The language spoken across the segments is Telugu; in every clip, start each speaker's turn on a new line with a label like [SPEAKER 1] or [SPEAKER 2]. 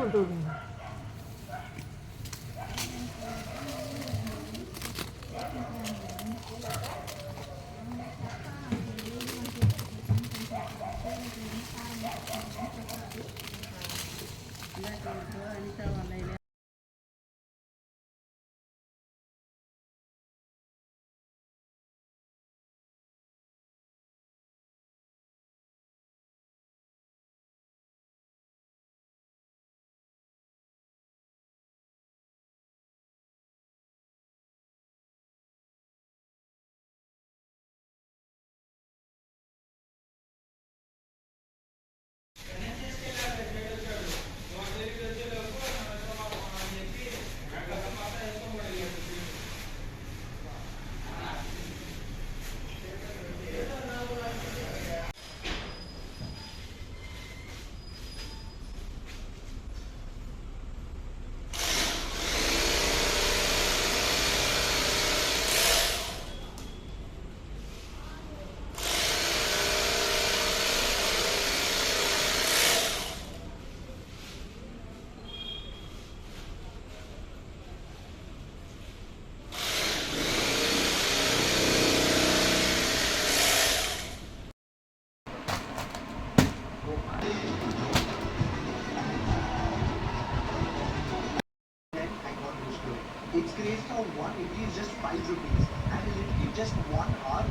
[SPEAKER 1] ఉంటుంది.
[SPEAKER 2] It's crazy how one idli is just 5 rupees and literally just 1 hour.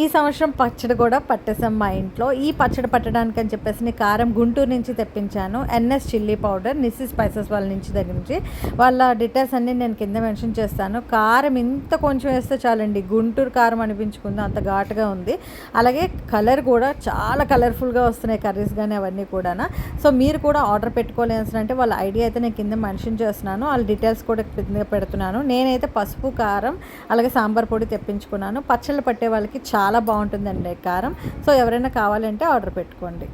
[SPEAKER 1] ఈ సంవత్సరం పచ్చడి కూడా పట్టేసాం మా ఇంట్లో. ఈ పచ్చడి పట్టడానికి అని చెప్పేసి కారం గుంటూరు నుంచి తెప్పించాను. NS chilli powder, Nissi spices వాళ్ళ దగ్గర నుంచి. వాళ్ళ డీటెయిల్స్ అన్నీ నేను కింద మెన్షన్ చేస్తాను. కారం ఇంత కొంచెం వేస్తే చాలండి, గుంటూరు కారం అనిపించుకుంది, అంత ఘాటుగా ఉంది. అలాగే కలర్ కూడా చాలా కలర్ఫుల్గా వస్తున్నాయి కర్రీస్ కానీ అవన్నీ కూడా. సో మీరు కూడా ఆర్డర్ పెట్టుకోలేసి అంటే వాళ్ళ ఐడియా అయితే నేను కింద మెన్షన్ చేస్తున్నాను, వాళ్ళ డీటెయిల్స్ కూడా కింద పెడుతున్నాను. నేనైతే పసుపు, కారం అలాగే సాంబార్ పొడి తెప్పించుకున్నాను. పచ్చళ్ళు పట్టే వాళ్ళకి చాలా బాగుంటుందండి కారం. సో ఎవరైనా కావాలంటే ఆర్డర్ పెట్టుకోండి.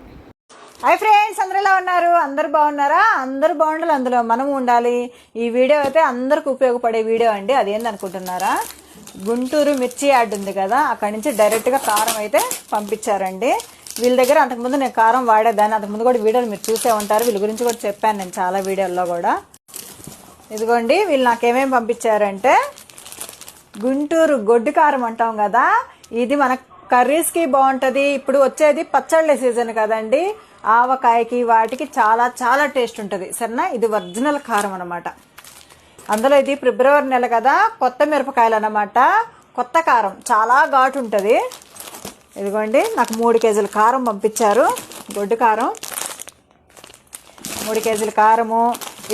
[SPEAKER 3] హాయ్ ఫ్రెండ్స్, అందరూ ఎలా ఉన్నారు? అందరు బాగున్నారా? అందరు బాగుండాలి, అందులో మనం ఉండాలి. ఈ వీడియో అయితే అందరికి ఉపయోగపడే వీడియో అండి. అదేందనుకుంటున్నారా, గుంటూరు మిర్చి యాడ్ ఉంది కదా, అక్కడి నుంచి డైరెక్ట్గా కారం అయితే పంపించారండి. వీళ్ళ దగ్గర అంతకుముందు నేను కారం వాడేదాన్ని, అంతకుముందు కూడా వీడియోలు మీరు చూసే ఉంటారు. వీళ్ళ గురించి కూడా చెప్పాను నేను చాలా వీడియోల్లో కూడా. ఇదిగోండి, వీళ్ళు నాకేమేమి పంపించారంటే, గుంటూరు గొడ్డు కారం అంటాం కదా, ఇది మన కర్రీస్కి బాగుంటుంది. ఇప్పుడు వచ్చేది పచ్చళ్ళ సీజన్ కదండి, ఆవకాయకి వాటికి చాలా చాలా టేస్ట్ ఉంటుంది. సరేనా, ఇది ఒరిజినల్ కారం అనమాట. అందులో ఇది ఫిబ్రవరి నెల కదా, కొత్త మిరపకాయలు అన్నమాట, కొత్త కారం, చాలా ఘాటు ఉంటుంది. ఇదిగోండి, నాకు 3 కేజీల కారం పంపించారు, గొడ్డు కారం 3 కేజీల కారము.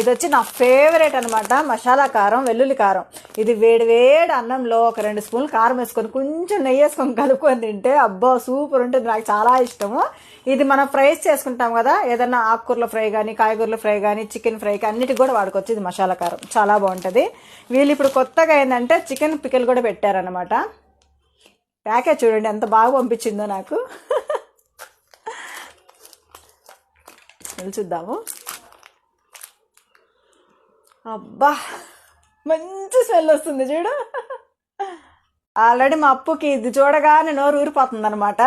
[SPEAKER 3] ఇది వచ్చి నా ఫేవరెట్ అనమాట, మసాలా కారం, వెల్లుల్లి కారం. ఇది వేడి వేడి అన్నంలో ఒక 2 స్పూన్లు కారం వేసుకొని కొంచెం నెయ్యి వేసుకొని కలుపుకొని తింటే అబ్బా సూపర్ ఉంటుంది. నాకు చాలా ఇష్టము. ఇది మనం ఫ్రైస్ చేసుకుంటాం కదా, ఏదన్నా ఆకుకూరల ఫ్రై కానీ, కాయగూరల ఫ్రై కానీ, చికెన్ ఫ్రైకి అన్నిటికి కూడా వాడుకోవచ్చు. ఇది మసాలా కారం చాలా బాగుంటుంది. వీళ్ళు ఇప్పుడు కొత్తగా ఏంటంటే చికెన్ పికిల్ కూడా పెట్టారనమాట. ప్యాకేజ్ చూడండి ఎంత బాగా పంపించిందో నాకు. చూద్దాము. అబ్బా మంచి స్మెల్ వస్తుంది చూడు. ఆల్రెడీ మా అప్పుకి ఇది చూడగానే నోరు ఊరిపోతుంది అనమాట.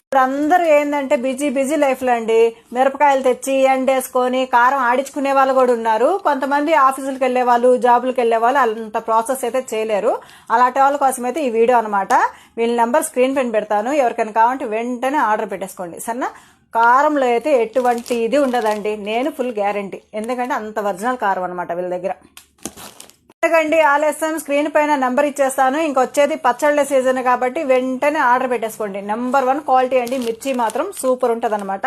[SPEAKER 3] ఇప్పుడు అందరూ ఏంటంటే బిజీ లైఫ్లో అండి, మిరపకాయలు తెచ్చి ఎండేసుకొని కారం ఆడించుకునే వాళ్ళు కూడా ఉన్నారు. కొంతమంది ఆఫీసులకు వెళ్ళే వాళ్ళు, జాబులకు వెళ్ళే వాళ్ళు అంత ప్రాసెస్ అయితే చేయలేరు. అలాంటి వాళ్ళ కోసం అయితే ఈ వీడియో అనమాట. వీళ్ళ నెంబర్ స్క్రీన్ పైన పెడతాను, ఎవరికైనా కావాలంటే వెంటనే ఆర్డర్ పెట్టేసుకోండి సరేనా. కారంలో అయితే ఎటువంటి ఇది ఉండదండి, నేను ఫుల్ గ్యారంటీ, ఎందుకంటే అంత ఒరిజినల్ కారం అనమాట వీళ్ళ దగ్గర. ఎందుకండి ఆలస్యం, స్క్రీన్ పైన నెంబర్ ఇచ్చేస్తాను. ఇంకొచ్చేది పచ్చళ్ళ సీజన్ కాబట్టి వెంటనే ఆర్డర్ పెట్టేసుకోండి. నెంబర్ 1 క్వాలిటీ అండి, మిర్చి మాత్రం సూపర్ ఉంటుంది అనమాట.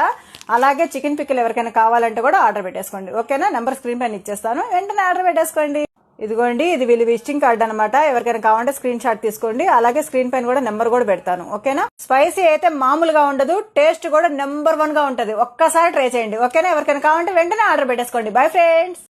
[SPEAKER 3] అలాగే చికెన్ పిక్కలు ఎవరికైనా కావాలంటే కూడా ఆర్డర్ పెట్టేసుకోండి ఓకేనా. నెంబర్ స్క్రీన్ పైన ఇచ్చేస్తాను, వెంటనే ఆర్డర్ పెట్టేసుకోండి. ఇదిగోండి ఇది వీళ్ళు విజిటింగ్ కార్డ్ అనమాట. ఎవరికైనా కావాలంటే స్క్రీన్ షాట్ తీసుకోండి. అలాగే స్క్రీన్ పైన కూడా నెంబర్ కూడా పెడతాను ఓకేనా. స్పైసీ అయితే మామూలుగా ఉండదు, టేస్ట్ కూడా నెంబర్ 1 గా ఉంటుంది. ఒక్కసారి ట్రై చేయండి ఓకేనా. ఎవరికైనా కావాలంటే వెంటనే ఆర్డర్ పెట్టేసుకోండి. Bye friends.